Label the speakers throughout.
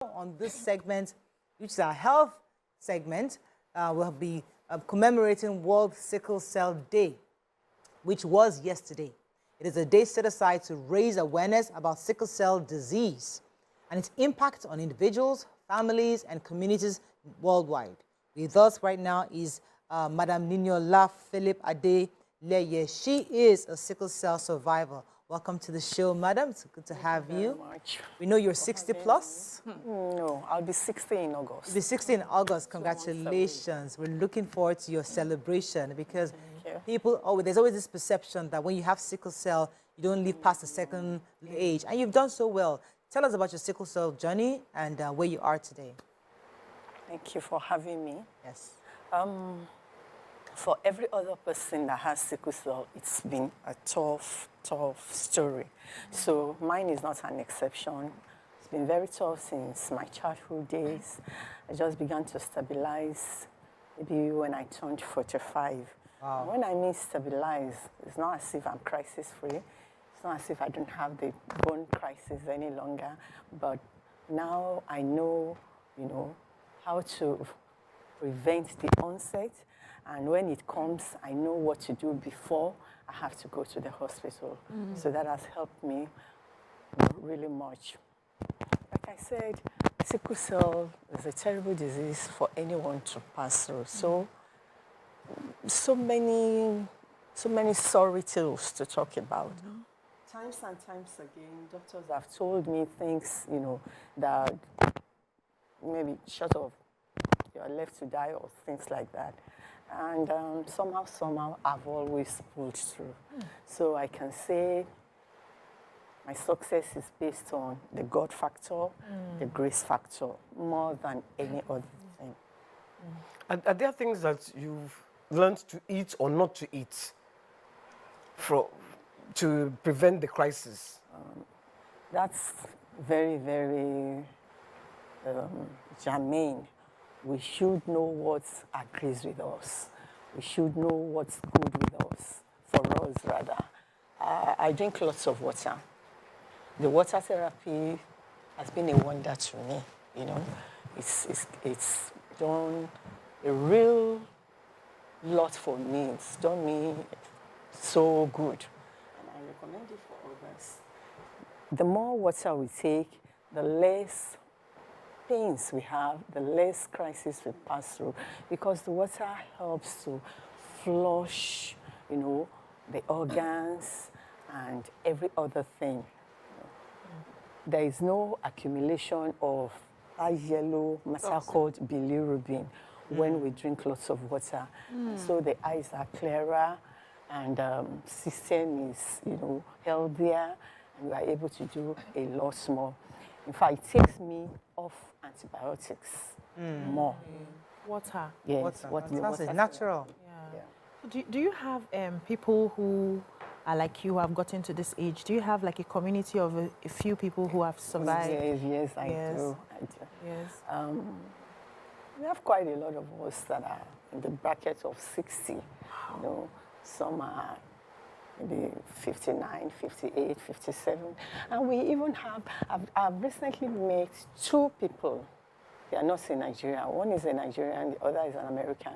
Speaker 1: On this segment, which is our health segment, we'll be commemorating World Sickle Cell Day, which was yesterday. It is a day set aside to raise awareness about sickle cell disease and its impact on individuals, families, and communities worldwide. With us right now is Madam Niniola Philip Adeleye. She is a sickle cell survivor. Welcome to the show, madam. It's good to have you.
Speaker 2: Very much.
Speaker 1: We know you're 60 plus.
Speaker 2: No, I'll be 60 in August.
Speaker 1: You'll be 60 in August. Congratulations. We're looking forward to your celebration because there's always this perception that when you have sickle cell, you don't live past the second age. And you've done so well. Tell us about your sickle cell journey and where you are today.
Speaker 2: Thank you for having me.
Speaker 1: Yes.
Speaker 2: For every other person that has sickle cell, it's been a tough story. So mine is not an exception. It's been very tough since my childhood days. I just began to stabilize maybe when I turned 45.
Speaker 1: Wow.
Speaker 2: When I mean stabilize, it's not as if I'm crisis-free. It's not as if I don't have the bone crisis any longer. But now I know, how to prevent the onset. And when it comes, I know what to do before I have to go to the hospital. So that has helped me really much. Like I said, sickle cell is a terrible disease for anyone to pass through. So many sorry tales to talk about. Times and times again, doctors have told me things, that maybe short of you're left to die or things like that. And somehow, I've always pulled through. So I can say my success is based on the God factor, the grace factor, more than any other thing.
Speaker 3: Are there things that you've learned to eat or not to eat to prevent the crisis?
Speaker 2: That's very, very germane. We should know what agrees with us. We should know what's good with us, for us rather. I drink lots of water. The water therapy has been a wonder to me, It's done a real lot for me. It's done me so good. And I recommend it for others. The more water we take, the less pains we have, the less crisis we pass through, because the water helps to flush, the organs and every other thing. There is no accumulation of a yellow matter called bilirubin when we drink lots of water. So the eyes are clearer and system is, healthier, and we are able to do a lot more. In fact, it takes me off antibiotics more.
Speaker 4: Water.
Speaker 2: Yes,
Speaker 1: Water is natural.
Speaker 4: Yeah. Do you have people who are like you who have gotten to this age? Do you have like a community of a few people who have survived?
Speaker 2: Yes, I do.
Speaker 4: Yes.
Speaker 2: We have quite a lot of us that are in the bracket of 60. Some are maybe 59, 58, 57. And we even I've recently met 2 people. They are not in Nigeria. One is a Nigerian, the other is an American.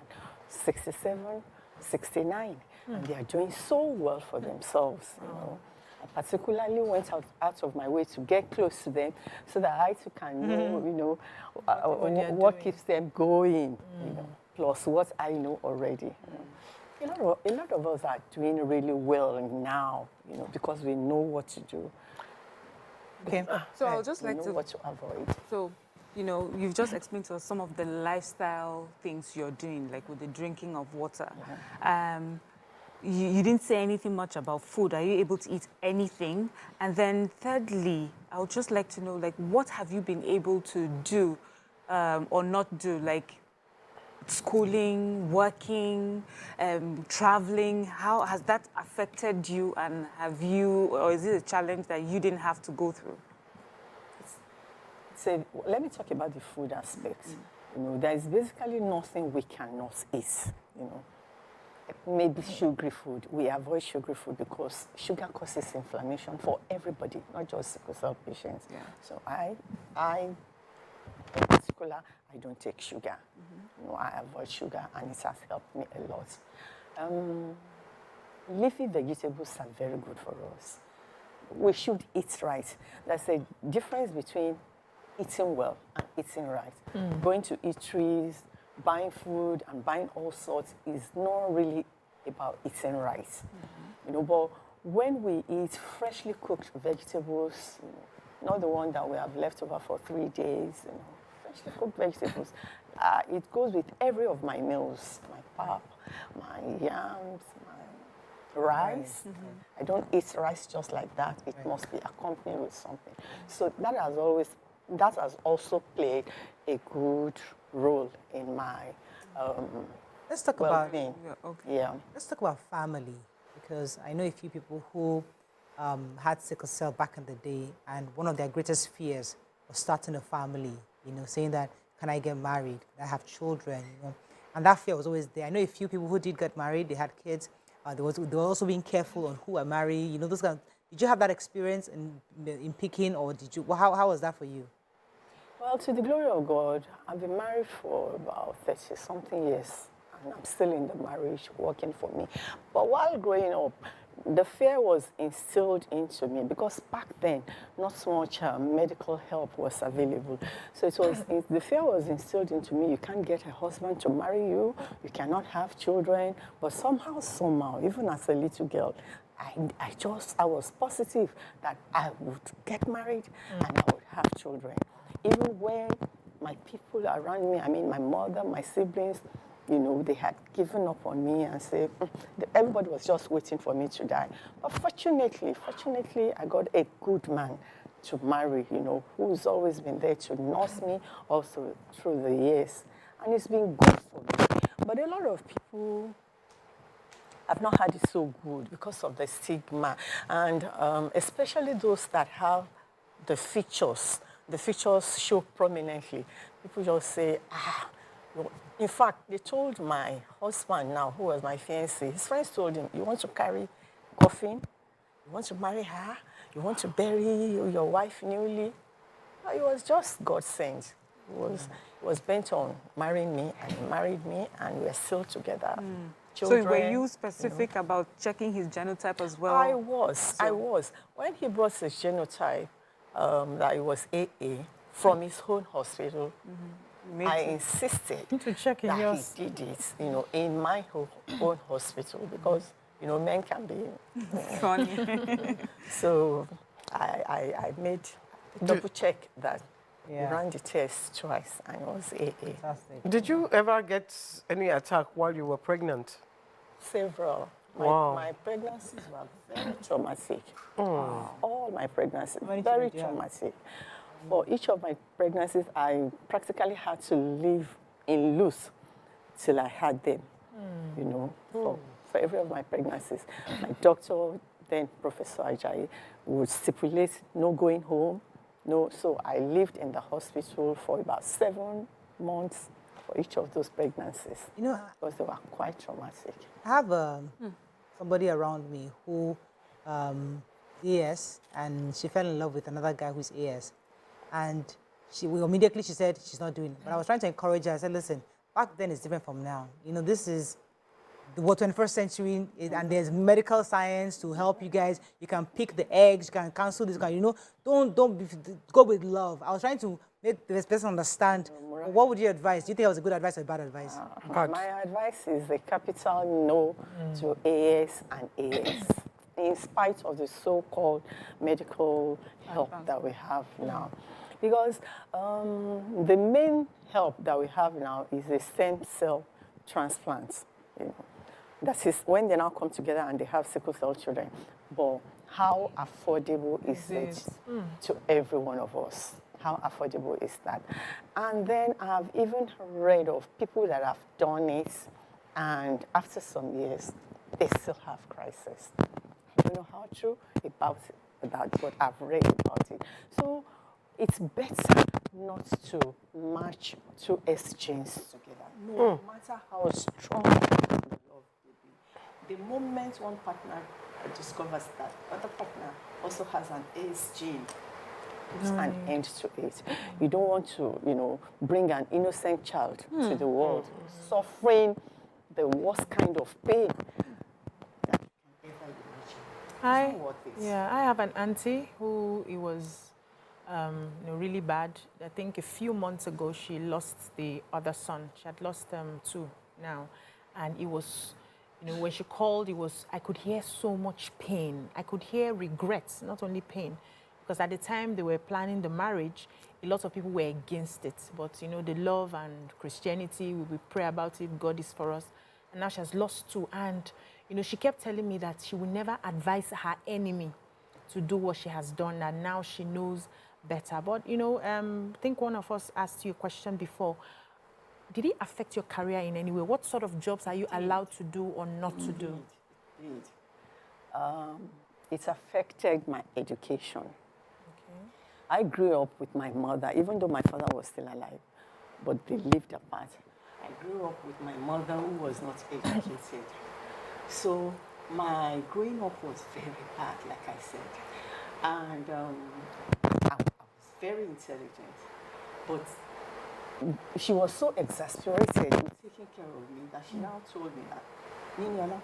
Speaker 2: 67, 69. And they are doing so well for themselves, I particularly went out of my way to get close to them so that I too can know, what keeps them going, plus what I know already. A lot of us are doing really well now, because we know what to do.
Speaker 1: Okay.
Speaker 5: So I would just like
Speaker 2: know what to avoid.
Speaker 5: So, you've just explained to us some of the lifestyle things you're doing, like with the drinking of water. You didn't say anything much about food. Are you able to eat anything? And then thirdly, I would just like to know, what have you been able to do or not do? Like schooling, working, traveling, how has that affected you, and or is it a challenge that you didn't have to go through?
Speaker 2: Let me talk about the food aspect. There is basically nothing we cannot eat, Maybe sugary food. We avoid sugary food because sugar causes inflammation for everybody, not just sickle cell patients. So I In particular, I don't take sugar. You know, I avoid sugar, and it has helped me a lot. Leafy vegetables are very good for us. We should eat right. There's a difference between eating well and eating right. Going to eateries, buying food, and buying all sorts is not really about eating right. You know, but when we eat freshly cooked vegetables, you know, not the one that we have left over for 3 days, you know, freshly cooked vegetables, it goes with every of my meals, my pap, my yams, my rice. I don't eat rice just like that. It must be accompanied with something. So that has also played a good role in my
Speaker 1: Let's talk about
Speaker 2: well-being.
Speaker 5: Okay.
Speaker 2: Yeah.
Speaker 1: let's talk about family, because I know a few people who had sickle cell back in the day, and one of their greatest fears was starting a family. You know, saying that, can I get married? I have children. You know, and that fear was always there. I know a few people who did get married. They had kids. They were also being careful on who are married. You know, those kind. Did you have that experience in picking, or did you? How was that for you?
Speaker 2: Well, to the glory of God, I've been married for about 30-something years, and I'm still in the marriage, working for me. But while growing up, the fear was instilled into me because back then, not so much medical help was available. So the fear was instilled into me. You can't get a husband to marry you. You cannot have children. But somehow, even as a little girl, I was positive that I would get married and I would have children. Even when my people around me, I mean, my mother, my siblings, you know, they had given up on me and said, everybody was just waiting for me to die. But fortunately, I got a good man to marry, you know, who's always been there to nurse me also through the years. And it's been good for me. But a lot of people have not had it so good because of the stigma. And especially those that have the features show prominently. People just say, in fact, they told my husband now, who was my fiancé, his friends told him, you want to carry coffin? You want to marry her? You want to bury your wife newly? It was just God sent. He was bent on marrying me, and he married me, and we're still together. Children,
Speaker 5: So were you specific about checking his genotype as well?
Speaker 2: I was. When he brought his genotype, that it was AA, from his own hospital, I insisted
Speaker 4: To check in
Speaker 2: that
Speaker 4: yours.
Speaker 2: he did it, you know, in my own hospital because, you know, men can be.
Speaker 5: Funny.
Speaker 2: So I made double check that.
Speaker 1: Yeah.
Speaker 2: We ran the test twice and it was AA.
Speaker 1: Fantastic.
Speaker 3: Did you ever get any attack while you were pregnant?
Speaker 2: Several.
Speaker 3: Wow.
Speaker 2: My pregnancies were very traumatic. All my pregnancies,
Speaker 1: How many
Speaker 2: very
Speaker 1: children do you have?
Speaker 2: traumatic. For each of my pregnancies, I practically had to live in loose till I had them, you know, for every of my pregnancies. My doctor, then Professor Ajayi, would stipulate no going home. No, so I lived in the hospital for about 7 months for each of those pregnancies
Speaker 1: You know,
Speaker 2: because they were quite traumatic.
Speaker 1: I have somebody around me who AS, and she fell in love with another guy who's AS. And immediately she said she's not doing it. But I was trying to encourage her. I said, listen, back then it's different from now. You know, this is the 21st century, and there's medical science to help you guys. You can pick the eggs, you can cancel this, you know, go with love. I was trying to make this person understand. What would you advise? Do you think it was a good advice or bad advice?
Speaker 2: My advice is a capital no to AS and AS, in spite of the so-called medical help that we have now. Because the main help that we have now is a stem cell transplant. You know. That is when they now come together and they have sickle cell children. But how affordable is it to every one of us? How affordable is that? And then I've even read of people that have done it, and after some years, they still have crisis. I don't know how true about that, but I've read about it. So it's better not to match two exchanges together. No matter how strong the love will be. The moment one partner discovers that other partner also has an ACE gene, Puts an end to it. You don't want to, bring an innocent child to the world suffering the worst kind of pain that you can ever imagine. It's not worth it.
Speaker 4: I have an auntie who it was really bad. I think a few months ago she lost the other son. She had lost two now, and it was, when she called, I could hear so much pain. I could hear regrets, not only pain, because at the time they were planning the marriage, a lot of people were against it. But the love and Christianity, we pray about it. God is for us, and now she has lost two, and she kept telling me that she would never advise her enemy to do what she has done, and now she knows better. But, I think one of us asked you a question before. Did it affect your career in any way? What sort of jobs are you allowed to do or not to do?
Speaker 2: It did. It affected my education.
Speaker 4: Okay.
Speaker 2: I grew up with my mother, even though my father was still alive, but they lived apart. I grew up with my mother who was not educated. So my growing up was very bad, like I said. And I was very intelligent. But she was so exasperated with taking care of me that she now told me that, Niniola,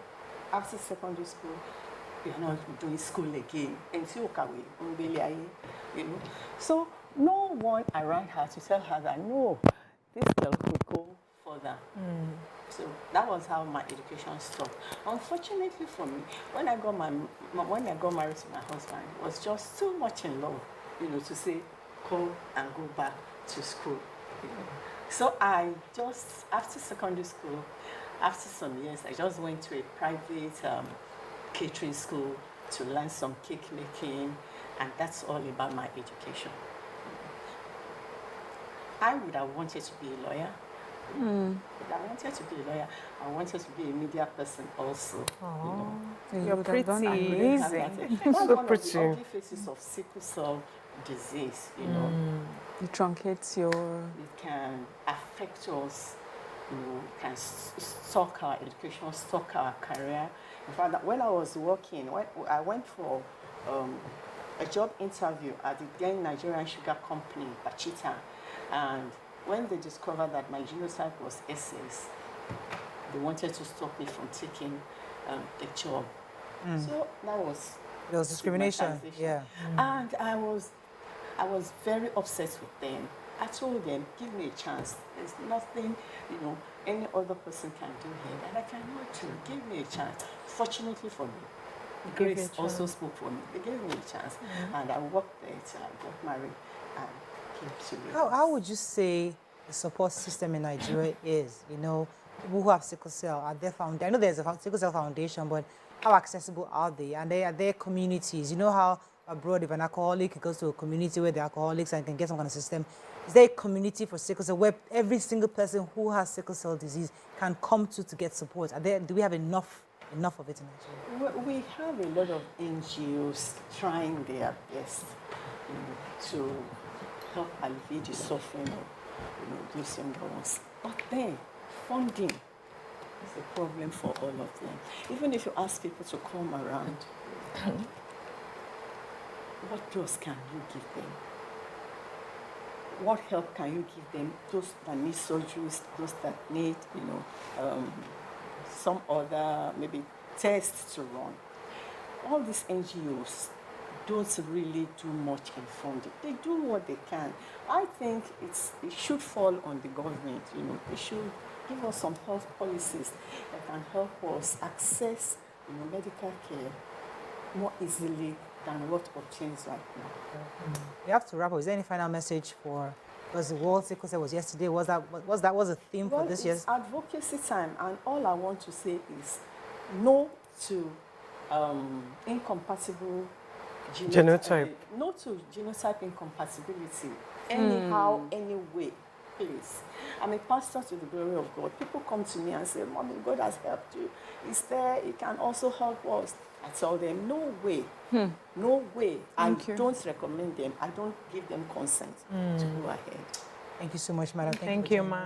Speaker 2: after secondary school, you're not doing school again. And so no one around her to tell her that, no, this girl could go further. So that was how my education stopped. Unfortunately for me, when I got married to my husband, it was just too much in love, to say, come and go back to school. So I just, after secondary school, after some years, I just went to a private catering school to learn some cake making, and that's all about my education. I would have wanted to be a lawyer. I wanted to be a lawyer. I wanted to be a media person also.
Speaker 4: You're pretty.
Speaker 5: Amazing.
Speaker 2: That's
Speaker 3: So
Speaker 2: one
Speaker 3: pretty.
Speaker 2: of the ugly faces of sickle cell disease,
Speaker 5: It truncates your...
Speaker 2: It can affect us, it can stop our education, stop our career. In fact, when I was working, I went for a job interview at the then Nigerian sugar company, Bachita, and when they discovered that my genotype was SS, they wanted to stop me from taking the job. So that was...
Speaker 1: There was discrimination, yeah.
Speaker 2: And I was very upset with them. I told them, give me a chance. There's nothing, any other person can do here that I cannot do. Give me a chance. Fortunately for me, Grace also spoke for me. They gave me a chance. And I worked there till I got married and came to Lagos.
Speaker 1: How would you say the support system in Nigeria is? People who have sickle cell, are there I know there's a sickle cell foundation, but how accessible are they? And are there communities? You know how abroad, if an alcoholic goes to a community where the alcoholics and can get some kind of system, is there a community for sickle cell where every single person who has sickle cell disease can come to get support? Do we have enough of it in Nigeria?
Speaker 2: We have a lot of NGOs trying their best to help alleviate the suffering of those younger ones. But then, funding is a problem for all of them. Even if you ask people to come around, what dose can you give them? What help can you give them? Those that need surgeries, those that need, some other maybe tests to run. All these NGOs don't really do much in funding. They do what they can. I think it should fall on the government. They should give us some health policies that can help us access medical care more easily than what obtains right now.
Speaker 1: We have to wrap up. Is there any final message because the World Sickle Cell was yesterday? Was the theme for this year's?
Speaker 2: It's advocacy time, and all I want to say is no to incompatible
Speaker 3: genotype.
Speaker 2: No to genotype incompatibility. Anyhow, any way, please. I'm a pastor to the glory of God. People come to me and say, Mommy, God has helped you. Is there, it can also help us. I tell them, no way. No way. I don't recommend them. I don't give them consent to go ahead.
Speaker 1: Thank you so much, madam.
Speaker 4: Thank you, ma.